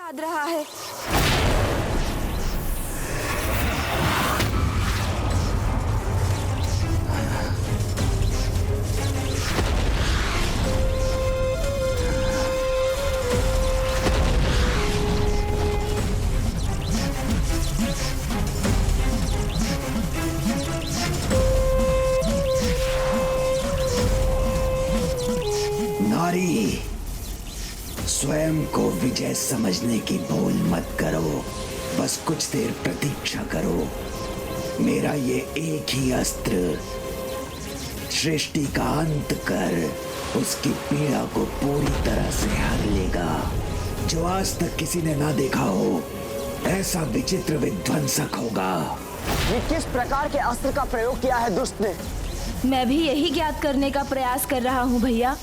लाद रहा है। नारी, स्वयं को विजय समझने की भूल मत करो। बस कुछ देर प्रतीक्षा करो। मेरा ये एक ही अस्त्र सृष्टि का अंत कर उसकी पीड़ा को पूरी तरह से हर लेगा, जो आज तक किसी ने ना देखा हो। ऐसा विचित्र विध्वंसक होगा। ये किस प्रकार के अस्त्र का प्रयोग किया है दुष्ट ने? मैं भी यही ज्ञात करने का प्रयास कर रहा हूँ भैया।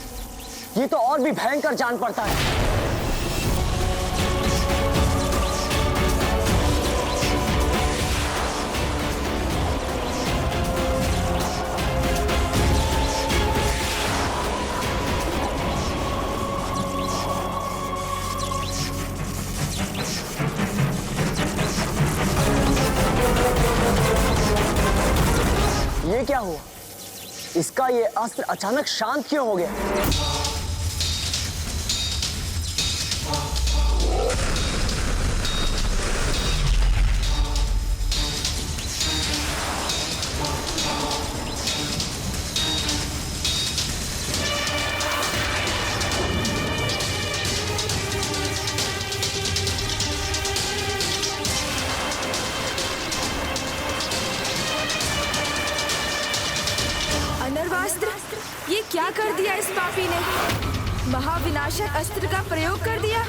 ये तो और भी भयंकर जान पड़ता है। ये क्या हुआ? इसका ये अस्त्र अचानक शांत क्यों हो गया? अनर्वास्त्र, ये क्या कर दिया इस पापी ने? महाविनाशक अस्त्र का प्रयोग कर दिया।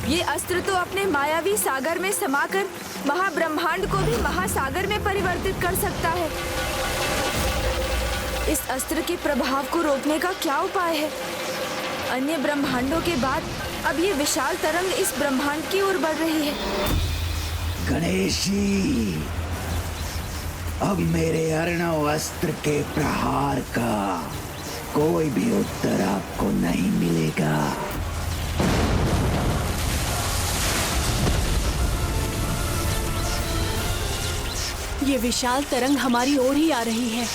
ये अस्त्र तो अपने मायावी सागर में समाकर महाब्रह्मांड को भी महासागर में परिवर्तित कर सकता है। इस अस्त्र के प्रभाव को रोकने का क्या उपाय है? अन्य ब्रह्मांडों के बाद अब ये विशाल तरंग इस ब्रह्मांड की ओर बढ़ रही है। गणेश जी, अब मेरे अर्णव अस्त्र के प्रहार का कोई भी उत्तर आपको नहीं मिलेगा। ये विशाल तरंग हमारी ओर ही आ रही है।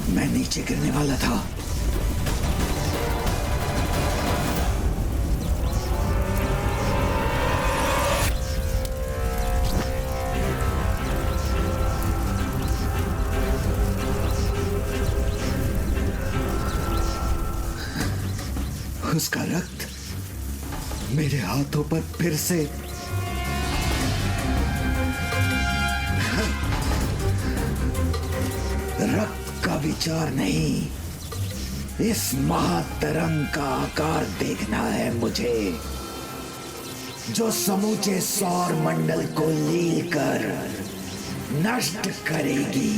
मैं नीचे गिरने वाला था। उसका रक्त मेरे हाथों पर फिर से। रक्त का विचार नहीं, इस महातरंग का आकार देखना है मुझे, जो समूचे सौर मंडल को लील कर नष्ट करेगी।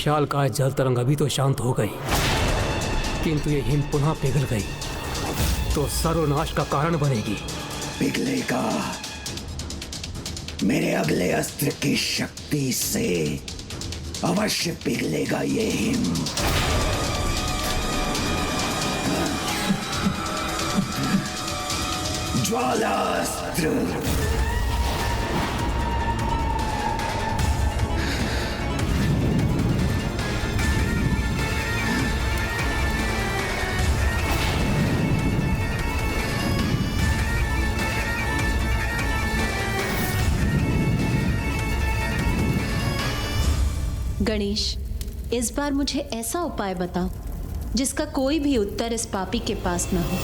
विशाल काय जल तरंग अभी तो शांत हो गई, किंतु ये हिम पुनः पिघल गई तो सर्वनाश का कारण बनेगी। पिघलेगा। मेरे अगले अस्त्र की शक्ति से अवश्य पिघलेगा ये हिम। ज्वालास्त्र। गणेश, इस बार मुझे ऐसा उपाय बताओ जिसका कोई भी उत्तर इस पापी के पास न हो।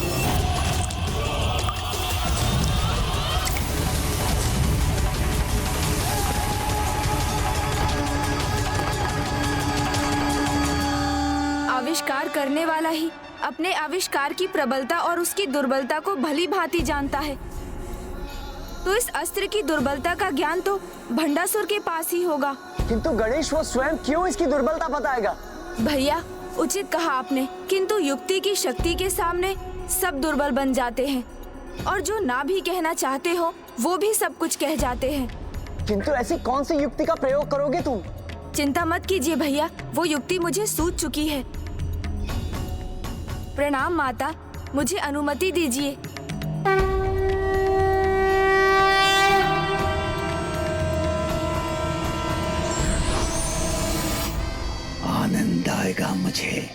आविष्कार करने वाला ही अपने आविष्कार की प्रबलता और उसकी दुर्बलता को भली भांति जानता है, तो इस अस्त्र की दुर्बलता का ज्ञान तो भंडासुर के पास ही होगा। किंतु गणेश वो स्वयं क्यों इसकी दुर्बलता बताएगा? भैया, उचित कहा आपने, किंतु युक्ति की शक्ति के सामने सब दुर्बल बन जाते हैं, और जो ना भी कहना चाहते हो वो भी सब कुछ कह जाते हैं। किंतु ऐसी कौन सी युक्ति का प्रयोग करोगे तुम? चिंता मत कीजिए भैया, वो युक्ति मुझे सूझ चुकी है। प्रणाम माता, मुझे अनुमति दीजिए। आनंद आएगा मुझे,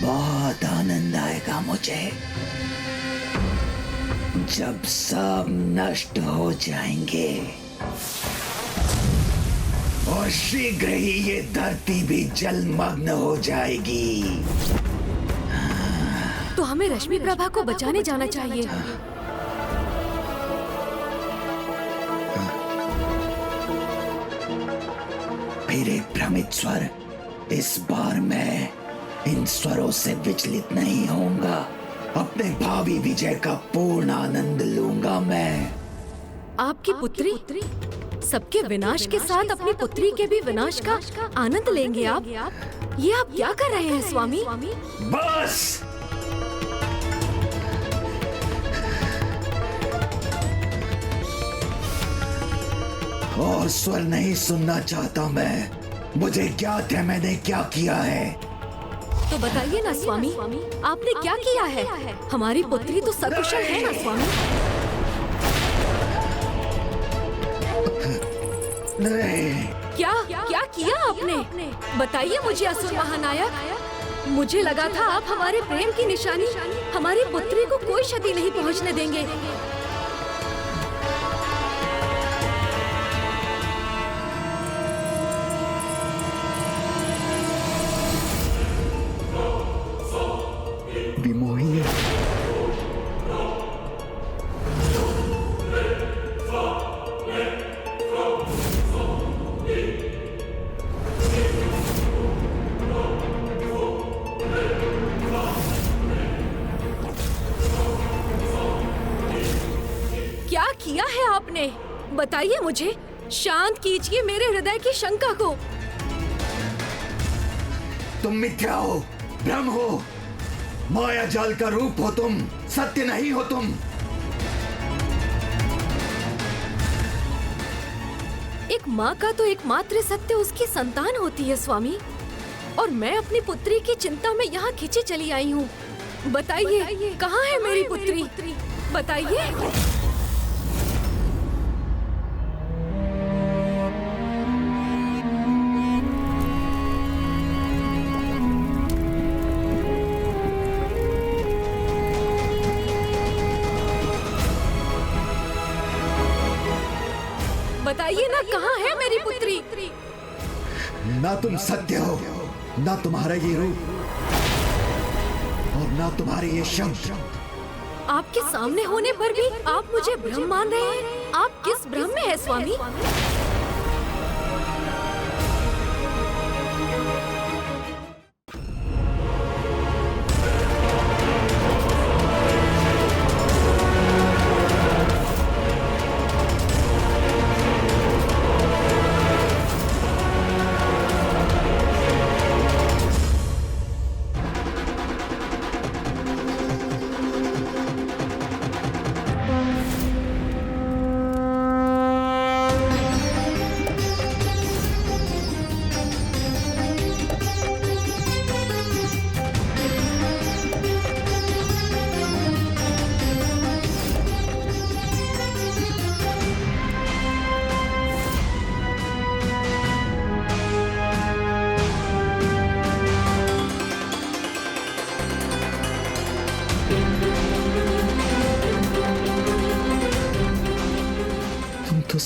बहुत आनंद आएगा मुझे जब सब नष्ट हो जाएंगे और शीघ्र ही ये धरती भी जलमग्न हो जाएगी। तो हमें रश्मि प्रभा को बचाने जाना चाहिए। फिर एक भ्रमित स्वर। इस बार मैं इन स्वरों से विचलित नहीं होऊंगा। अपने भावी विजय का पूर्ण आनंद लूंगा मैं। आपकी पुत्री सबके विनाश के साथ अपनी पुत्री के भी विनाश का आनंद लेंगे आप? ये आप क्या कर रहे हैं स्वामी? बस और स्वर नहीं सुनना चाहता मैं। मुझे ज्ञात है मैंने क्या किया है। तो बताइए ना स्वामी, आपने क्या किया है? हमारी पुत्री तो सकुशल है ना स्वामी? नहीं। क्या किया आपने? बताइए मुझे असुर महानायक। मुझे लगा था आप हमारे प्रेम की निशानी हमारी पुत्री को कोई क्षति नहीं पहुंचने देंगे। विमोहिनी, क्या किया है आपने? बताइए मुझे, शांत कीजिए मेरे हृदय की शंका को। तुम मिथ्या हो, भ्रम हो, माया जाल का रूप हो तुम, सत्य नहीं हो तुम। एक माँ का तो एकमात्र सत्य उसकी संतान होती है स्वामी, और मैं अपनी पुत्री की चिंता में यहाँ खिंची चली आई हूँ। बताइए कहाँ है मेरी पुत्री? बताइए। बताइए ना, कहाँ है मेरी पुत्री? ना तुम सत्य हो, ना तुम्हारा ये रूप, और ना तुम्हारे ये शब्द। आपके सामने होने पर भी आप मुझे भ्रम मान रहे हैं? आप किस भ्रम में है स्वामी?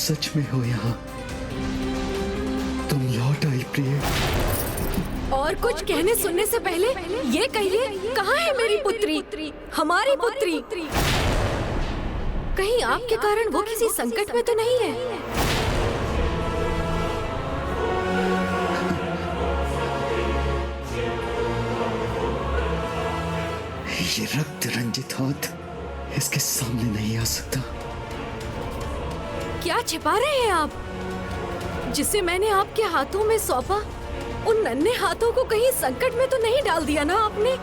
सच में हो यहाँ? तुम लौट आई प्रिय। और कुछ कहने सुनने से पहले ये कहिए, कहाँ है मेरी पुत्री, हमारी पुत्री? कहीं आपके कारण वो किसी संकट में तो नहीं है? ये रक्त रंजित हाथ इसके सामने नहीं आ सकता। क्या छिपा रहे हैं आप? जिसे मैंने आपके हाथों में सौंपा, उन नन्हे हाथों को कहीं संकट में तो नहीं डाल दिया ना आपने?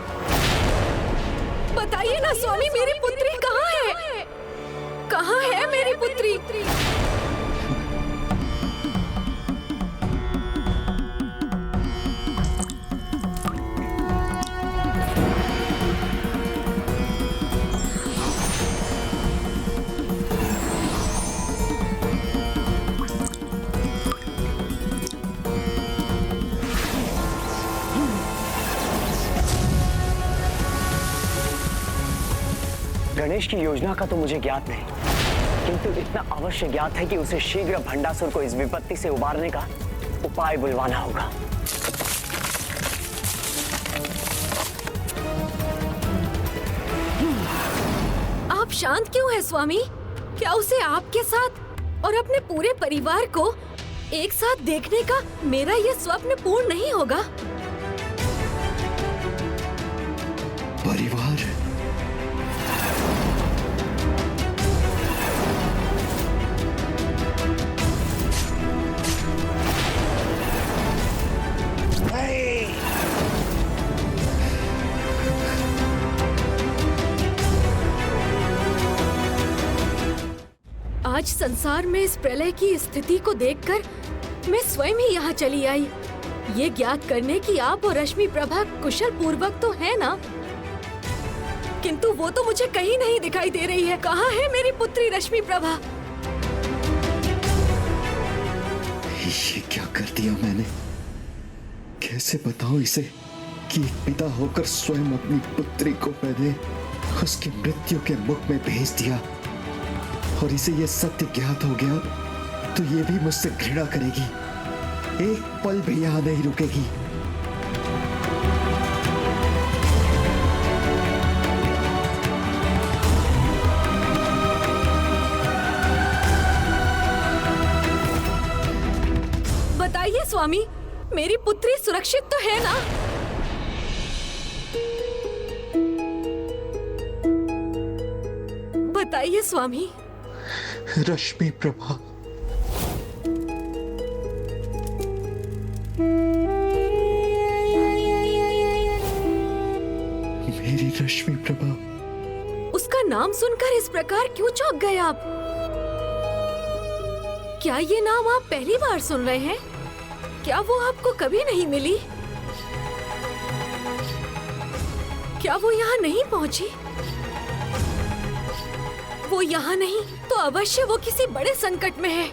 बताइए ना स्वामी, मेरी पुत्री कहाँ है? कहाँ है मेरी पुत्री? गणेश की योजना का तो मुझे ज्ञात नहीं, किंतु इतना अवश्य ज्ञात है कि उसे शीघ्र भंडासुर को इस विपत्ति से उबारने का उपाय बुलवाना होगा। आप शांत क्यों हैं स्वामी? क्या उसे आपके साथ और अपने पूरे परिवार को एक साथ देखने का मेरा ये स्वप्न पूर्ण नहीं होगा? परिवार? आज संसार में इस प्रलय की स्थिति को देखकर मैं स्वयं ही यहाँ चली आई, ये ज्ञात करने की आप और रश्मि प्रभा कुशल पूर्वक तो है ना? किंतु वो तो मुझे कहीं नहीं दिखाई दे रही है। कहाँ है मेरी पुत्री रश्मि प्रभा? ये क्या कर दिया मैंने? कैसे बताऊं इसे कि एक पिता होकर स्वयं अपनी पुत्री को मैंने उसकी मृत्यु के मुख में भेज दिया, और इसे ये सत्य ज्ञात हो गया तो ये भी मुझसे घृणा करेगी, एक पल भी यहां नहीं रुकेगी। बताइए स्वामी, मेरी पुत्री सुरक्षित तो है ना? बताइए स्वामी। रश्मि प्रभा, मेरी रश्मि प्रभा। उसका नाम सुनकर इस प्रकार क्यों चौंक गए आप? क्या ये नाम आप पहली बार सुन रहे हैं? क्या वो आपको कभी नहीं मिली? क्या वो यहाँ नहीं पहुंची? वो यहाँ नहीं तो अवश्य वो किसी बड़े संकट में है।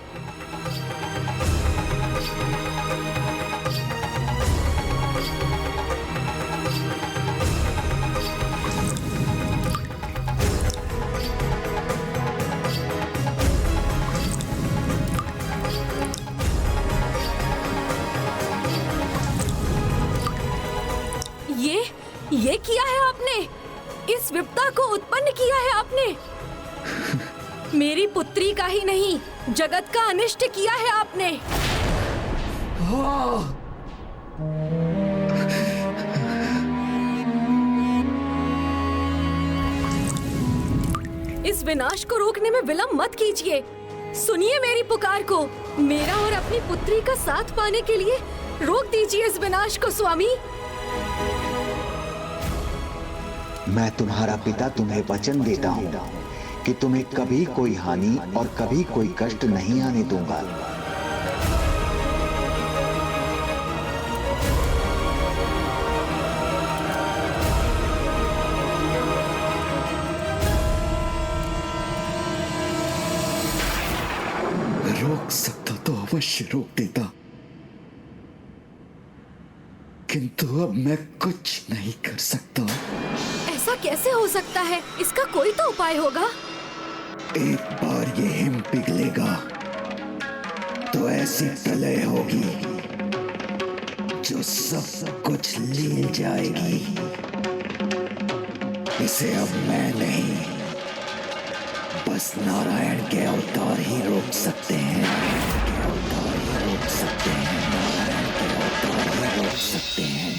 ये किया है आपने? इस विपदा को उत्पन्न किया है आपने? मेरी पुत्री का ही नहीं, जगत का अनिष्ट किया है आपने। इस विनाश को रोकने में विलंब मत कीजिए। सुनिए मेरी पुकार को। मेरा और अपनी पुत्री का साथ पाने के लिए रोक दीजिए इस विनाश को स्वामी। मैं तुम्हारा पिता तुम्हें वचन देता हूँ कि तुम्हें कभी कोई हानि और कभी कोई कष्ट नहीं आने दूंगा। रोक सकता तो अवश्य रोक देता, किंतु अब मैं कुछ नहीं कर सकता। ऐसा कैसे हो सकता है? इसका कोई तो उपाय होगा। एक बार ये हिम पिघलेगा तो ऐसी प्रलय होगी जो सब कुछ लील जाएगी। इसे अब मैं नहीं, बस नारायण के अवतार ही रोक सकते हैं। नारायण के अवतार ही रोक सकते हैं। नारायण के अवतार ही रोक सकते हैं।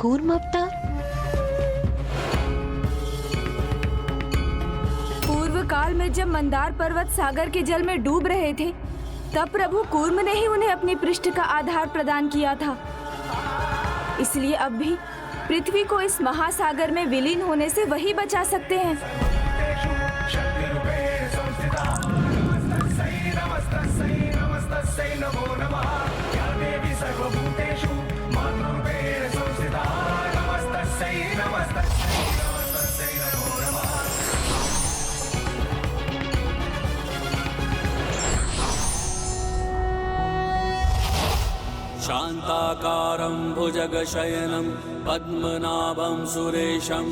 कूर्म अवतार? पूर्व काल में जब मंदार पर्वत सागर के जल में डूब रहे थे, तब प्रभु कूर्म ने ही उन्हें अपनी पृष्ठ का आधार प्रदान किया था। इसलिए अब भी पृथ्वी को इस महासागर में विलीन होने से वही बचा सकते हैं। शान्ताकारं भुजगशयनं पद्मनाभं सुरेशं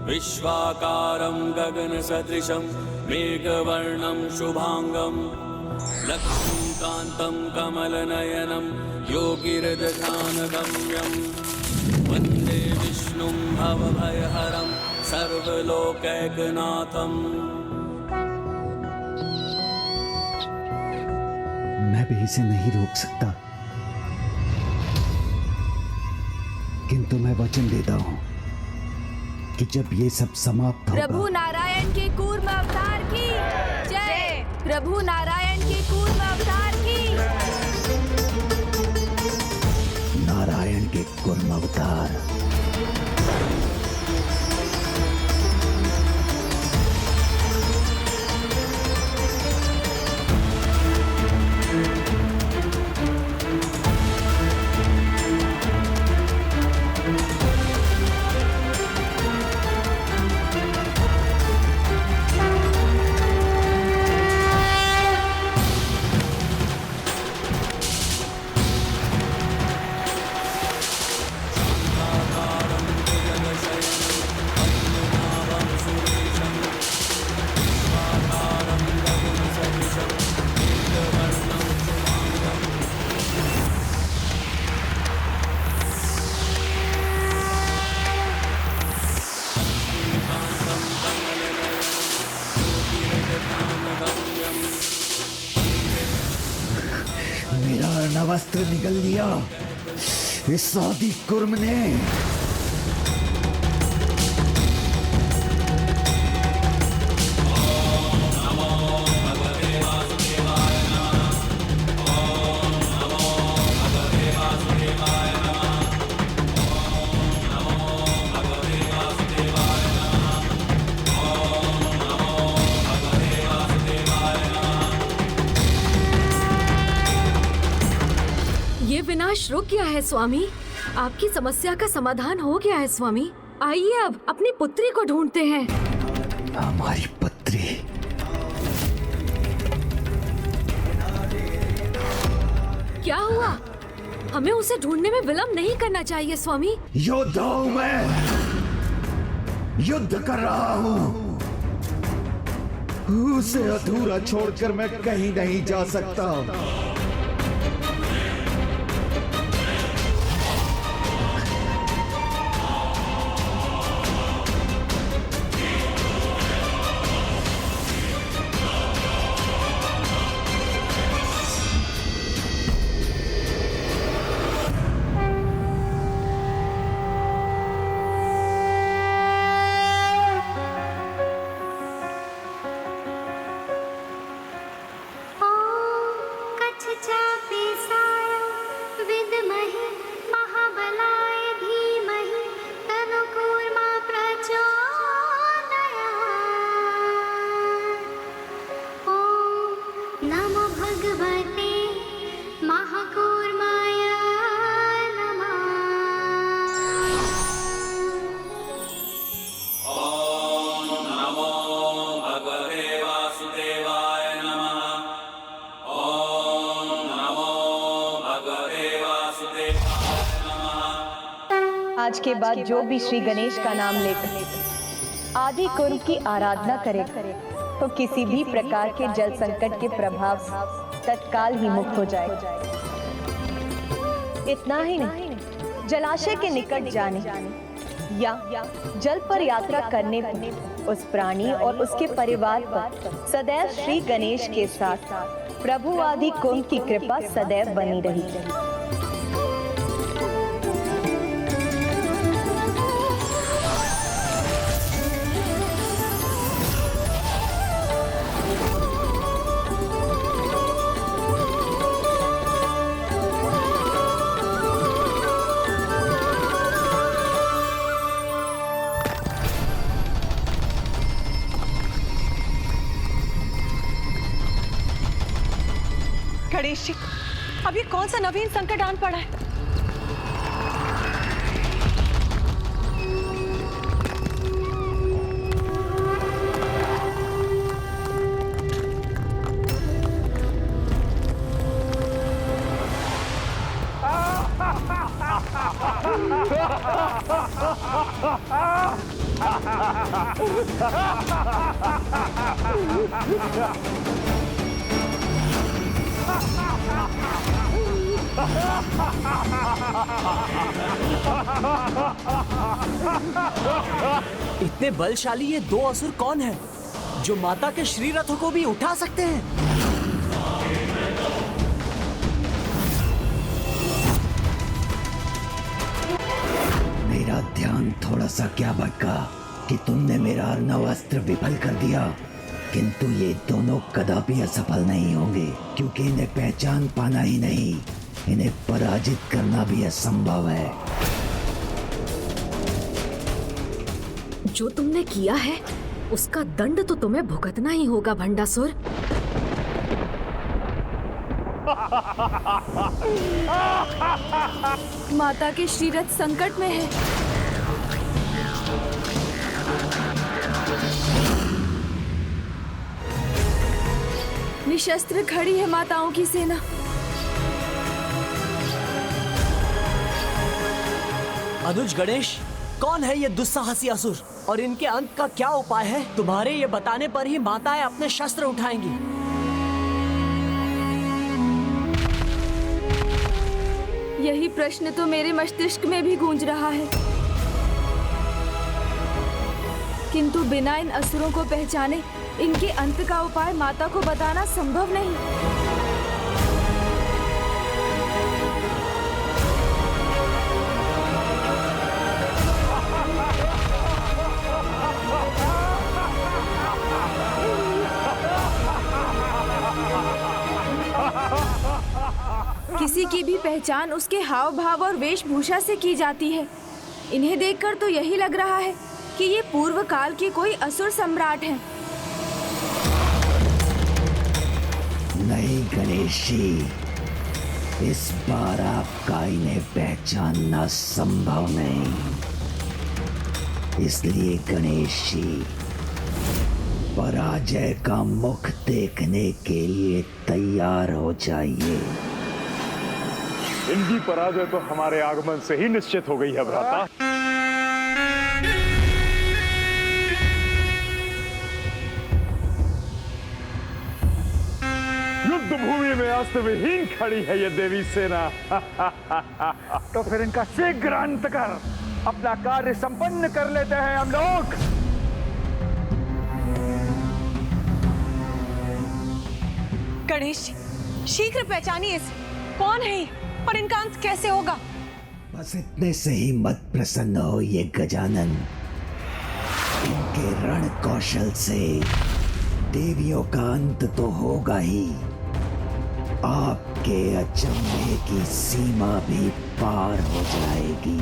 विश्वाकारं गगनसदृशं मेघवर्णं शुभांगं लक्ष्मीकान्तं कमलनयनं योगिहृदध्यानगम्यं वन्दे विष्णुं भवभयहरं सर्वलोकैकनाथम्। मैं भी इसे नहीं रोक सकता, किंतु मैं वचन देता हूँ कि जब ये सब समाप्त होगा। प्रभु नारायण के कूर्म अवतार की जय। प्रभु नारायण के कूर्म अवतार की। नारायण के कूर्म अवतार। मेरा अर्णवस्त्र निगल लिया इस आदि कुर्म ने। ये विनाश रुक गया है स्वामी। आपकी समस्या का समाधान हो गया है स्वामी। आइए अब अपनी पुत्री को ढूंढते हैं। हमारी पुत्री? क्या हुआ? हमें उसे ढूंढने में विलंब नहीं करना चाहिए स्वामी। योद्धा हूं मैं, युद्ध कर रहा हूं। उसे अधूरा छोड़कर मैं कहीं नहीं जा सकता। आज के बाद जो भी श्री गणेश का नाम लेकर आदि कुर्म की आराधना करेगा तो किसी भी प्रकार के जल संकट के प्रभाव से तत्काल ही मुक्त हो जाएगा। इतना ही नहीं, जलाशय के निकट जाने या जल पर यात्रा करने पर उस प्राणी और उसके परिवार पर सदैव श्री गणेश के साथ प्रभु आदि कुंभ की कृपा सदैव बनी रहेगी। गणेश जी, अब ये कौन सा नवीन संकट आन पड़ा है? इतने बलशाली ये दो असुर कौन हैं, जो माता के श्री रथों को भी उठा सकते हैं? मेरा ध्यान थोड़ा सा क्या भटका कि तुमने मेरा अर्णव अस्त्र विफल कर दिया, किंतु ये दोनों कदापि असफल नहीं होंगे, क्योंकि इन्हें पहचान पाना ही नहीं, इन्हें पराजित करना भी असंभव है। जो तुमने किया है उसका दंड तो तुम्हें भुगतना ही होगा भंडासुर। माता के श्रीरथ संकट में है। निशस्त्र खड़ी है माताओं की सेना। अनुज गणेश, कौन है ये दुस्साहसी असुर और इनके अंत का क्या उपाय है? तुम्हारे ये बताने पर ही माताएं अपने शस्त्र उठाएंगी। यही प्रश्न तो मेरे मस्तिष्क में भी गूंज रहा है, किंतु बिना इन असुरों को पहचाने इनके अंत का उपाय माता को बताना संभव नहीं। किसी की भी पहचान उसके हाव भाव और वेशभूषा से की जाती है। इन्हें देखकर तो यही लग रहा है कि ये पूर्व काल के कोई असुर सम्राट हैं। नहीं गणेश जी, इस बार आपका इन्हें पहचानना संभव नहीं, इसलिए गणेश जी पराजय का मुख देखने के लिए तैयार हो जाइए। इनकी पराजय तो हमारे आगमन से ही निश्चित हो गई है भ्राता। युद्ध भूमि में अस्त्र विहीन खड़ी है ये देवी सेना। तो फिर इनका शीघ्र अंत कर अपना कार्य संपन्न कर लेते हैं हम लोग। गणेश, शीघ्र पहचानिए इसे, कौन है ये और इनका अंत कैसे होगा? बस इतने से ही मत प्रसन्न हो ये गजानन। इनके रण कौशल से देवियों का अंत तो होगा ही, आपके अचंभे की सीमा भी पार हो जाएगी।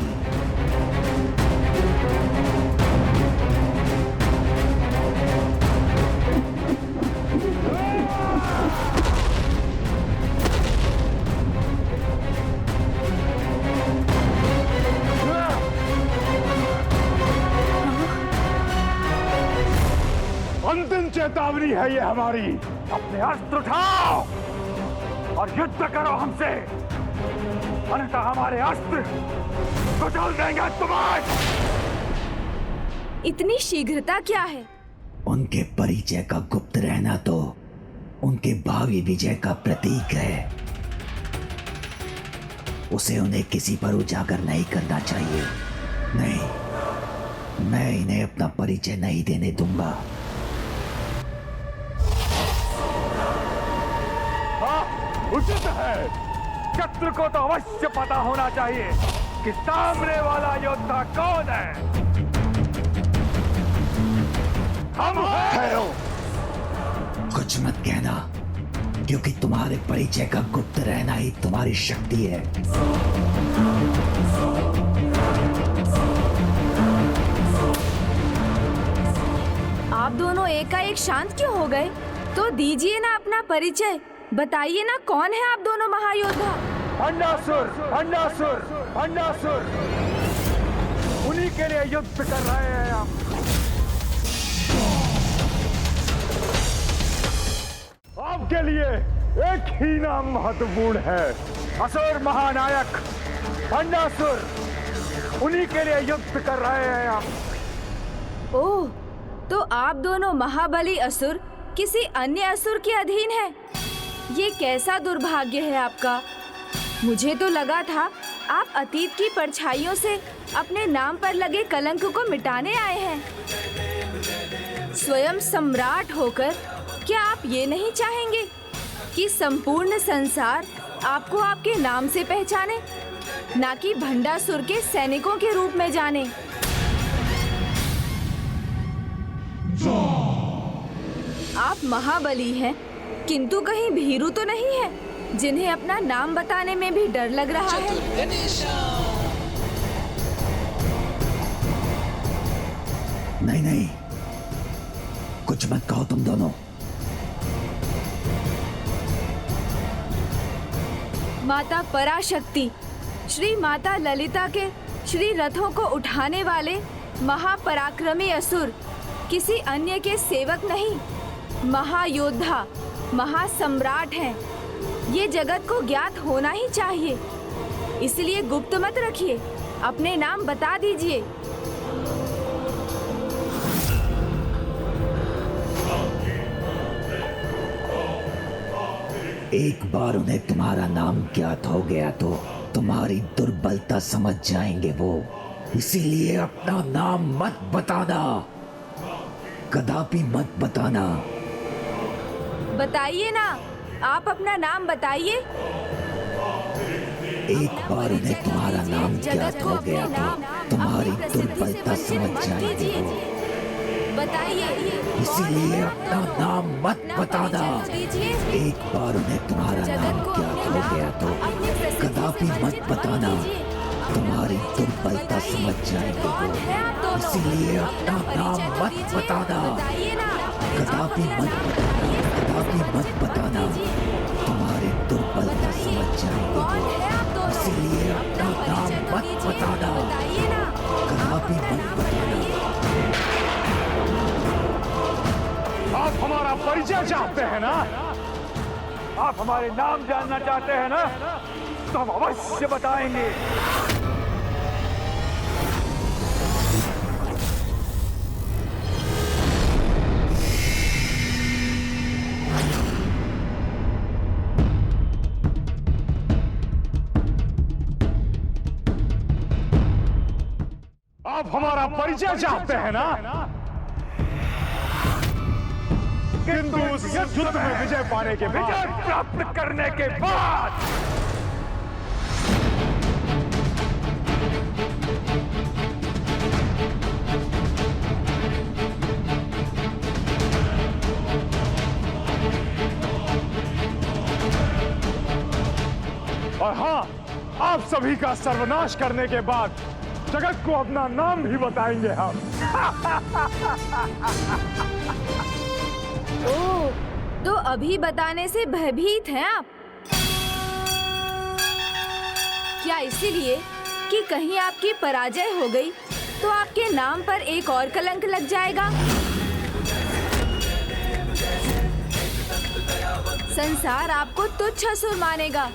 अंतिम चेतावनी है ये हमारी। अपने अस्त्र उठाओ और युद्ध करो हमसे। अन्यथा हमारे अस्त्र कुचल देंगे तुम्हें। इतनी शीघ्रता क्या है? उनके परिचय का गुप्त रहना तो उनके भावी विजय का प्रतीक है। उसे उन्हें किसी पर उजागर नहीं करना चाहिए। नहीं, मैं इन्हें अपना परिचय नहीं देने दूंगा। हाँ, उचित है। शत्रु को तो अवश्य पता होना चाहिए कि सामने वाला योद्धा कौन है। हम हैं। कुछ मत कहना, क्योंकि तुम्हारे परिचय का गुप्त रहना ही तुम्हारी शक्ति है। आप दोनों एकाएक शांत क्यों हो गए? तो दीजिए ना अपना परिचय, बताइए ना कौन है आप दोनों महायोद्धा? भंडासुर, भंडासुर, भंडासुर, उन्हीं के लिए युद्ध कर रहे हैं हम। आपके लिए एक ही नाम महत्वपूर्ण है, असुर महानायक भंडासुर, उन्हीं के लिए युद्ध कर रहे हैं हम। ओह, तो आप दोनों महाबली असुर किसी अन्य असुर के अधीन हैं। ये कैसा दुर्भाग्य है आपका। मुझे तो लगा था आप अतीत की परछाइयों से अपने नाम पर लगे कलंक को मिटाने आए हैं। स्वयं सम्राट होकर क्या आप ये नहीं चाहेंगे कि संपूर्ण संसार आपको आपके नाम से पहचाने, ना कि भंडासुर के सैनिकों के रूप में जाने? आप महाबली हैं, किंतु कहीं भीरू तो नहीं है जिन्हें अपना नाम बताने में भी डर लग रहा है? नहीं नहीं, कुछ मत कहो तुम दोनों। माता पराशक्ति, श्री माता ललिता के श्री रथों को उठाने वाले महापराक्रमी असुर किसी अन्य के सेवक नहीं, महायोद्धा, महासम्राट हैं। ये जगत को ज्ञात होना ही चाहिए, इसलिए गुप्त मत रखिए, अपने नाम बता दीजिए। एक बार उन्हें तुम्हारा नाम ज्ञात हो गया तो तुम्हारी दुर्बलता समझ जाएंगे वो। इसीलिए अपना नाम मत बताना, कदापि मत बताना। बताइए ना, आप अपना नाम बताइए। एक बार उन्हें तुम्हारा नाम ज्ञात हो गया तो तुम्हारी दुर्बलता समझ जाएंगे वो। बताइए। इसीलिए अपना नाम मत बताना। एक बार उन्हें तुम्हारा नाम ज्ञात हो गया तो कदापि मत बताना, तुम्हारी दुर्बलता समझ जाएंगे वो। इसीलिए अपना नाम मत बताना, कदापि मत बताना, कदापि मत बताना, तुम्हारी दुर्बलता समझ जाएंगे वो। इसीलिए अपना नाम मत बताना, कदापि मत बताना। आप हमारा परिचय चाहते हैं ना? आप हमारे नाम जानना चाहते हैं ना? तो हम अवश्य बताएंगे। आप हमारा परिचय चाहते हैं ना? किंतु उस युद्ध में विजय पाने के बाद, विजय प्राप्त करने के बाद और हाँ, आप सभी का सर्वनाश करने के बाद जगत को अपना नाम भी बताएंगे हम। ओह, तो अभी बताने से भयभीत हैं आप? क्या इसीलिए कि कहीं आपकी पराजय हो गई तो आपके नाम पर एक और कलंक लग जाएगा? संसार आपको तुच्छ असुर मानेगा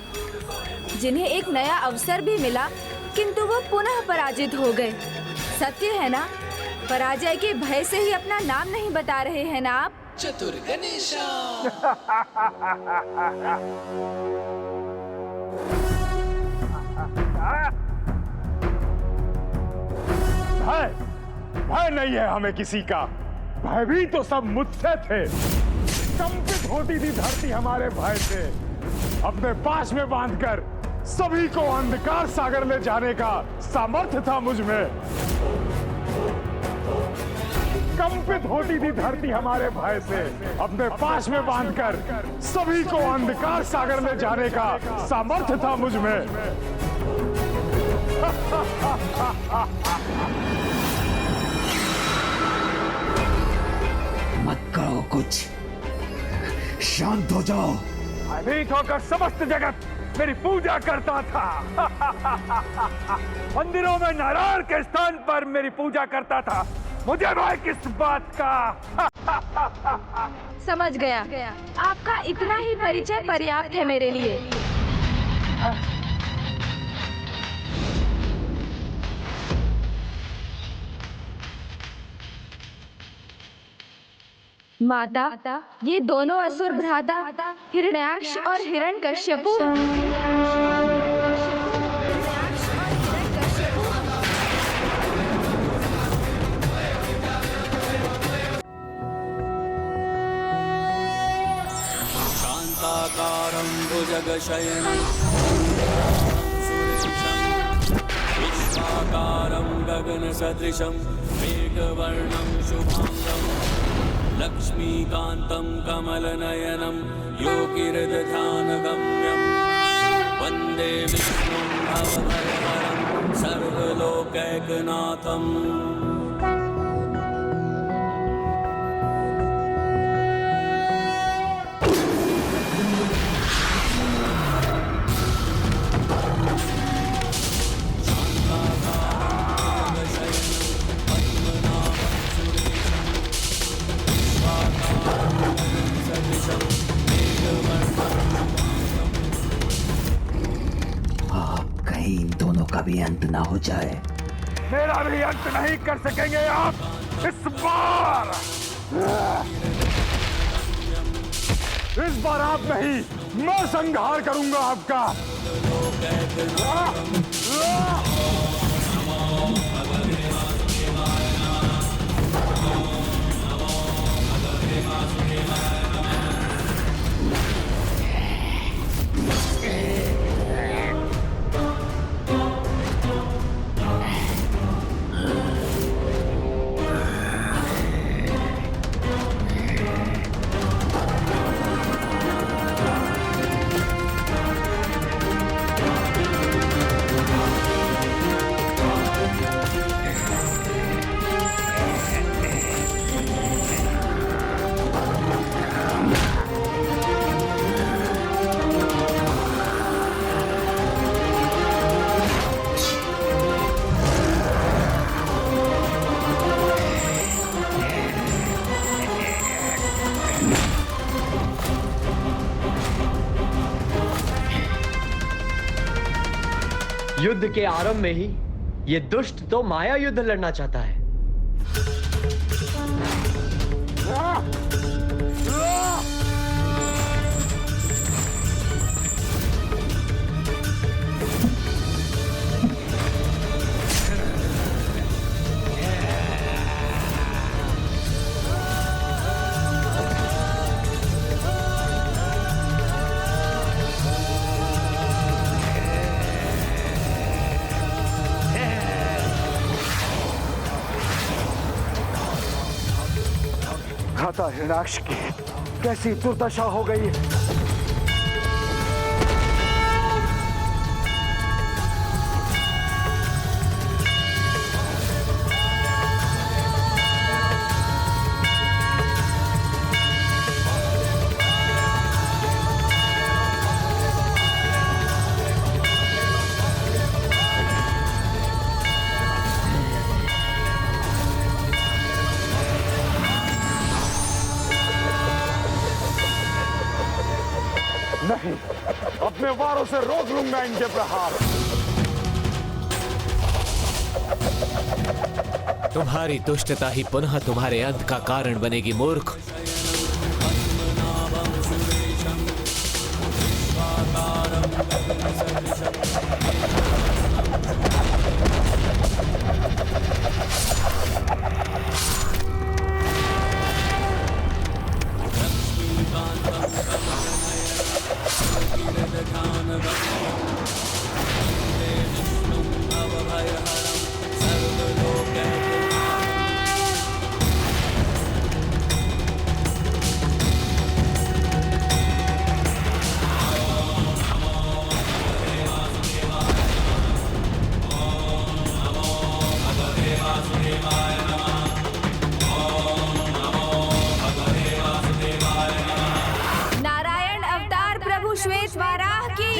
जिन्हें एक नया अवसर भी मिला, किंतु वो पुनः पराजित हो गए। सत्य है ना? पराजय के भय से ही अपना नाम नहीं बता रहे हैं ना आप? चतुर गणेशा। भय नहीं है हमें किसी का। भय भी तो सब मुझसे थे। कंपित होती थी धरती हमारे भय से। अपने पास में बांधकर सभी को अंधकार सागर ले जाने का सामर्थ्य था मुझ में। कंपित होती थी धरती हमारे भय से। अपने पास में बांधकर सभी को अंधकार सागर ले जाने का सामर्थ्य था मुझ में। मत कहो कुछ, शांत हो जाओ। भयभीत होकर समस्त जगत मेरी पूजा करता था। मंदिरों में नारायण के स्थान पर मेरी पूजा करता था। मुझे भय किस बात का? समझ गया। आपका इतना ही परिचय पर्याप्त है मेरे लिए। माता, ये दोनों असुर भ्राता हिरण्याक्ष और हिरण्यकश्यपु शान्ताकारं भुजगशयनं विश्वाकारं गगनसदृशं मेघवर्णं शुभांगं लक्ष्मीकान्तं कमलनयनं योगिहृदध्यानगम्यं वन्दे विष्णुं भवभयहरं सर्वलोकैकनाथम्। इन दोनों का भी अंत ना हो जाए। मेरा भी अंत नहीं कर सकेंगे आप इस बार। इस बार आप नहीं, मैं संहार करूंगा आपका। युद्ध के आरंभ में ही ये दुष्ट तो माया युद्ध लड़ना चाहता है। घाता हिरण्याक्ष की कैसी दुर्दशा हो गई है। अपने वारों से रोक लूंगा इनके प्रहार। तुम्हारी दुष्टता ही पुनः तुम्हारे अंत का कारण बनेगी मूर्ख। नारायण अवतार प्रभु श्वेत वाराह की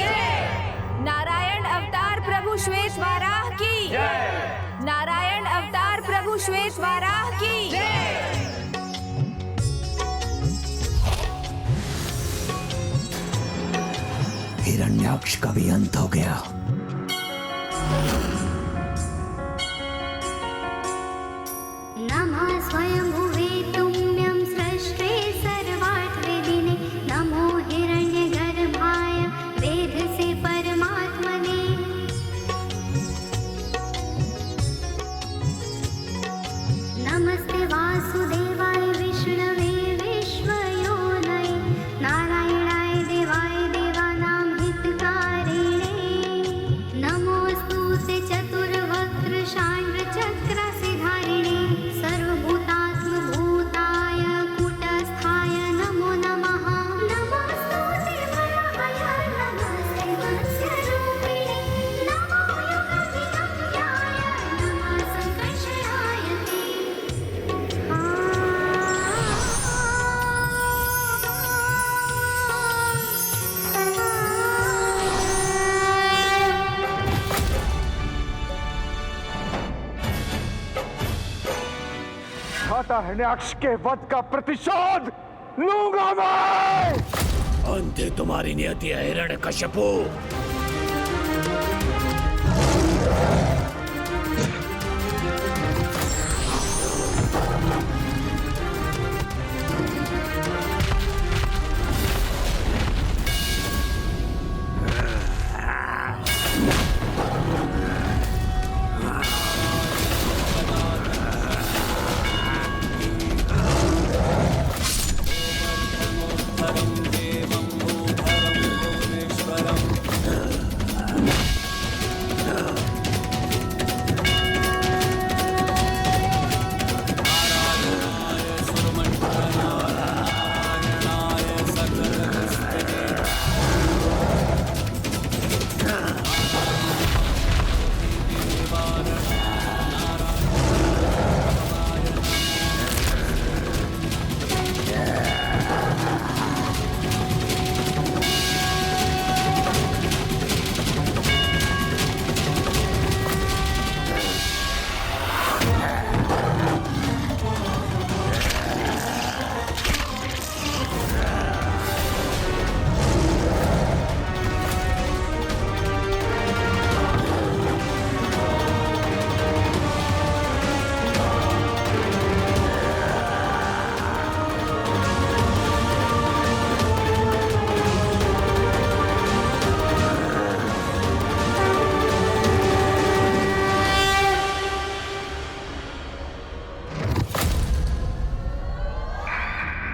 नारायण अवतार प्रभु श्वेत वाराह की नारायण अवतार प्रभु श्वेत वाराह की हिरण्याक्ष का भी अंत हो गया। नमः स्वयंभुवे तुम्यं सृष्टे सर्वार्थवेदिने नमो हिरण्यगर्भाय वेदसे परमात्मने नमस्ते वासुदेवाय विष्णवे विश्वयोनये नारायणाय देवाय देवानां हितकारिणे नमोऽस्तु ते चतुर्वक्त्र शाण्डचक्रसिधारिणे सर्वभूतात्मभूताय कूटस्थाय नमो नमः नमोऽस्तु ते वराहाय नमस्ते मत्स्यरूपिणे नमो योगविद्याय नमः संकर्षणाय ते खाता हिरण्याक्ष के वध का प्रतिशोध लूंगा मैं। अंत है तुम्हारी नियति है हिरण्यकश्यपु।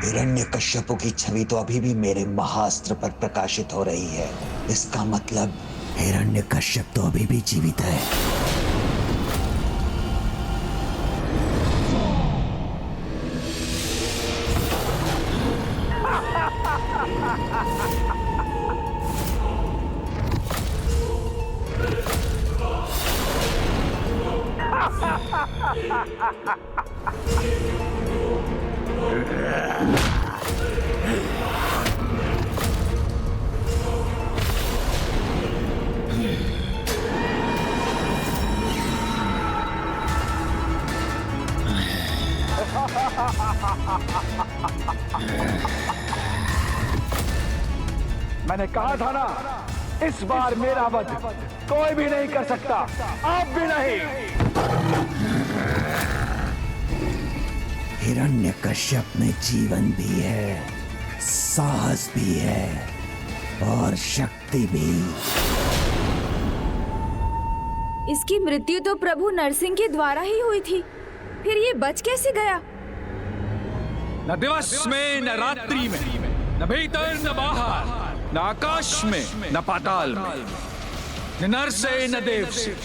हिरण्यकश्यपु की छवि तो अभी भी मेरे महाअस्त्र पर प्रकाशित हो रही है। इसका मतलब हिरण्यकश्यप तो अभी भी जीवित है। मैंने कहा था ना, इस बार मेरा वध कोई भी नहीं कर सकता, आप भी नहीं। हिरण्यकश्यप में जीवन भी है, साहस भी है और शक्ति भी। इसकी मृत्यु तो प्रभु नरसिंह के द्वारा ही हुई थी, फिर ये बच कैसे गया? न दिवस में न रात्रि में, न भीतर न बाहर, न आकाश में न पाताल में, न नर से न देव से,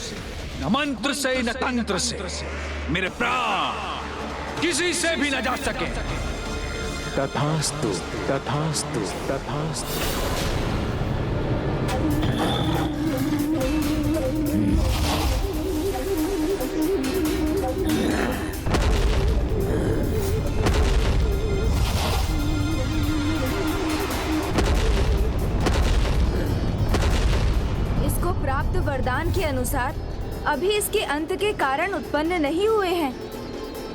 न मंत्र से न तंत्र से मेरे प्राण किसी से भी न जा सके। तथास्तु तथास्तु तथास्तु। इसको प्राप्त वरदान के अनुसार अभी इसके अंत के कारण उत्पन्न नहीं हुए हैं,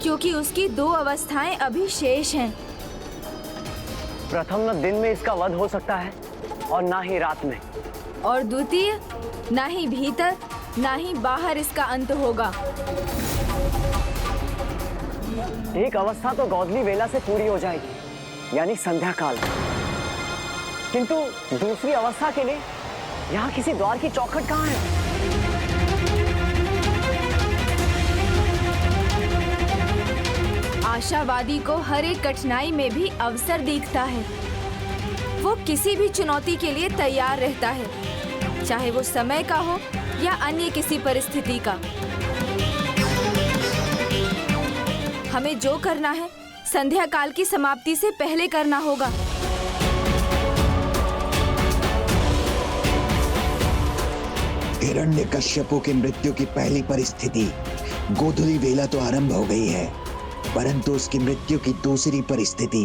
क्योंकि उसकी 2 अवस्थाएं अभी शेष हैं। प्रथम न दिन में इसका वध हो सकता है और ना ही रात में, और द्वितीय ना ही भीतर ना ही बाहर इसका अंत होगा। एक अवस्था तो गौधली वेला से पूरी हो जाएगी, यानी संध्या काल, किंतु दूसरी अवस्था के लिए यहाँ किसी द्वार की चौखट कहाँ है? आशावादी को हर एक कठिनाई में भी अवसर दिखता है। वो किसी भी चुनौती के लिए तैयार रहता है, चाहे वो समय का हो या अन्य किसी परिस्थिति का। हमें जो करना है संध्या काल की समाप्ति से पहले करना होगा। हिरण्यकश्यपों की मृत्यु की पहली परिस्थिति गोधूली वेला तो आरंभ हो गई है, परंतु उसकी मृत्यु की दूसरी परिस्थिति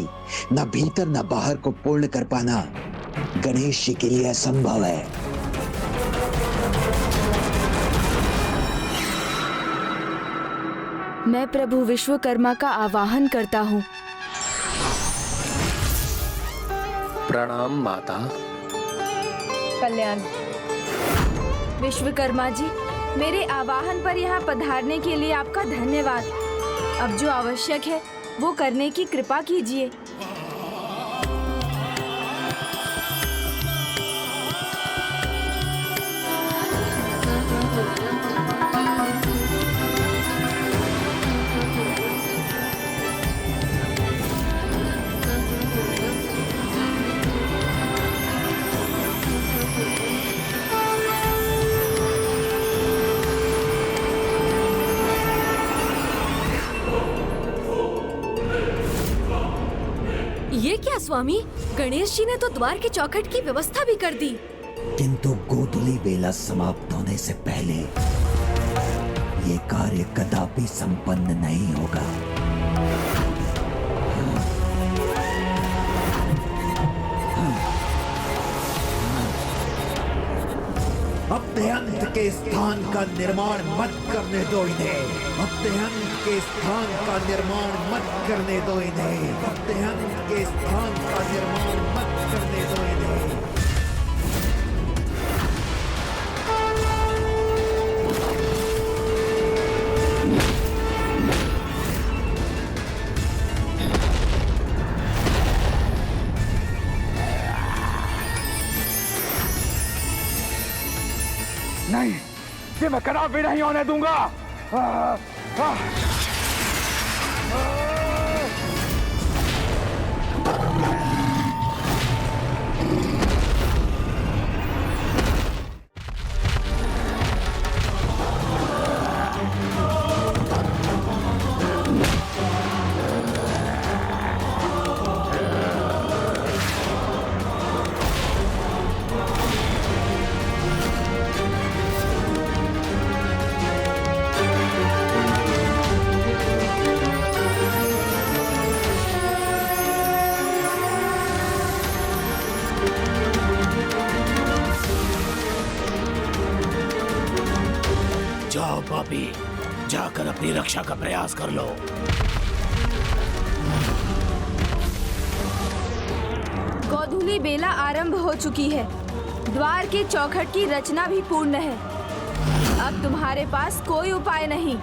न भीतर न बाहर को पूर्ण कर पाना गणेश जी के लिए असंभव है। मैं प्रभु विश्वकर्मा का आवाहन करता हूँ। प्रणाम माता। कल्याण। विश्वकर्मा जी, मेरे आवाहन पर यहाँ पधारने के लिए आपका धन्यवाद। अब जो आवश्यक है वो करने की कृपा कीजिए। ये क्या स्वामी, गणेश जी ने तो द्वार की चौखट की व्यवस्था भी कर दी। किंतु गोधूली वेला समाप्त होने से पहले ये कार्य कदापि संपन्न नहीं होगा। अत्यंत के स्थान का निर्माण मत करने दो इन्हें। अत्यंत के स्थान का निर्माण मत करने दो इन्हें। अत्यंत के स्थान का निर्माण मत करने दो इन्हें। नहीं, ये मैं कदापि नहीं होने दूंगा। जाओ पापी, जाकर अपनी रक्षा का प्रयास कर लो। गोधूली बेला आरंभ हो चुकी है। द्वार के चौखट की रचना भी पूर्ण है। अब तुम्हारे पास कोई उपाय नहीं।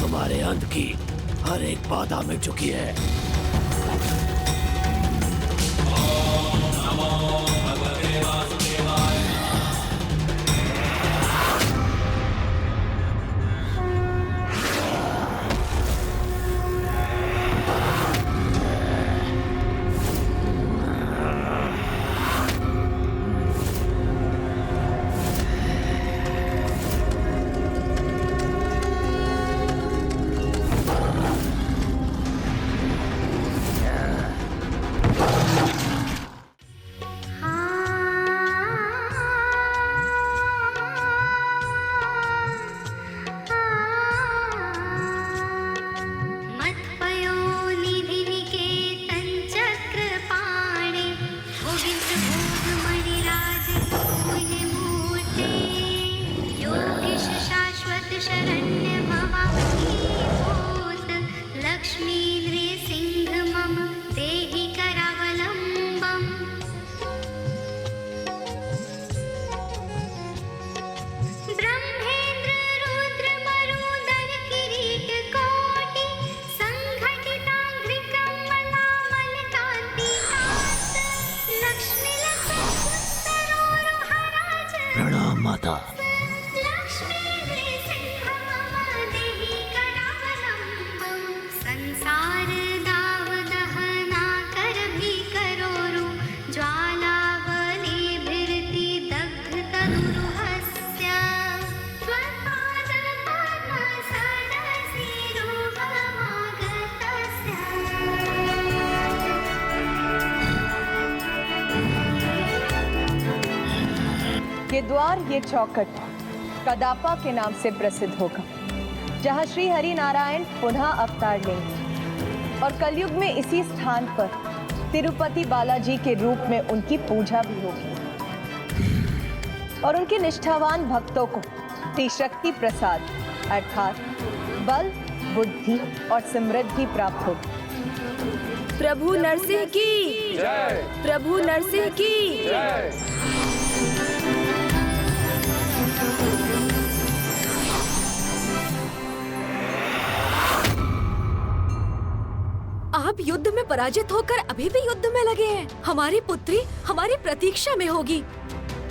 तुम्हारे अंत की हर एक बाधा मिट चुकी है। प्रणाम माता। संसार दाव दहना कर भी करोरु ज्वालावली भिरति दग्ध तनुरुहस्य स्वपाद पद्म सदशिरोगमागतस्य। ये द्वार, ये चौखट कदापा के नाम से प्रसिद्ध होगा, जहाँ श्री हरि नारायण पुनः अवतार लेंगे और कलयुग में इसी स्थान पर तिरुपति बालाजी के रूप में उनकी पूजा भी होगी और उनके निष्ठावान भक्तों को त्रिशक्ति प्रसाद अर्थात बल, बुद्धि और समृद्धि प्राप्त होगी। प्रभु नरसिंह की जय। प्रभु नरसिंह की जय। आप युद्ध में पराजित होकर अभी भी युद्ध में लगे हैं। हमारी पुत्री हमारी प्रतीक्षा में होगी।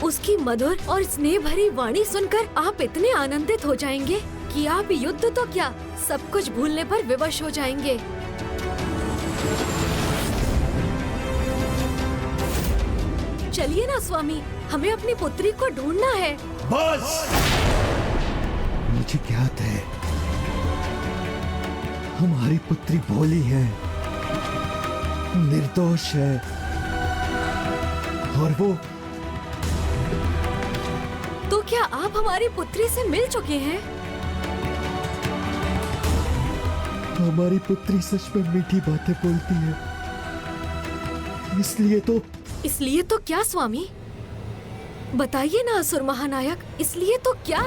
उसकी मधुर और स्नेह भरी वाणी सुनकर आप इतने आनंदित हो जाएंगे कि आप युद्ध तो क्या सब कुछ भूलने पर विवश हो जाएंगे। चलिए ना स्वामी, हमें अपनी पुत्री को ढूंढना है। बस! मुझे ज्ञात है हमारी पुत्री भोली है, निर्दोष है और वो तो क्या आप हमारी पुत्री से मिल चुके हैं? हमारी पुत्री सच में मीठी बातें बोलती है, इसलिए तो क्या स्वामी? बताइए ना असुर महानायक, इसलिए तो क्या?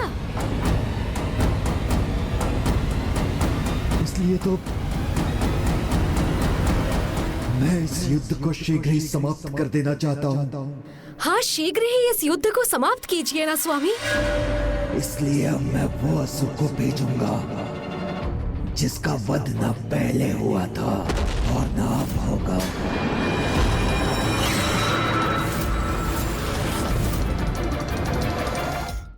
इसलिए तो मैं इस युद्ध को शीघ्र ही समाप्त कर देना चाहता हूँ। हाँ, शीघ्र ही इस युद्ध को समाप्त कीजिए ना स्वामी। इसलिए अब मैं वो असुर को भेजूंगा जिसका वध न पहले हुआ था और न अब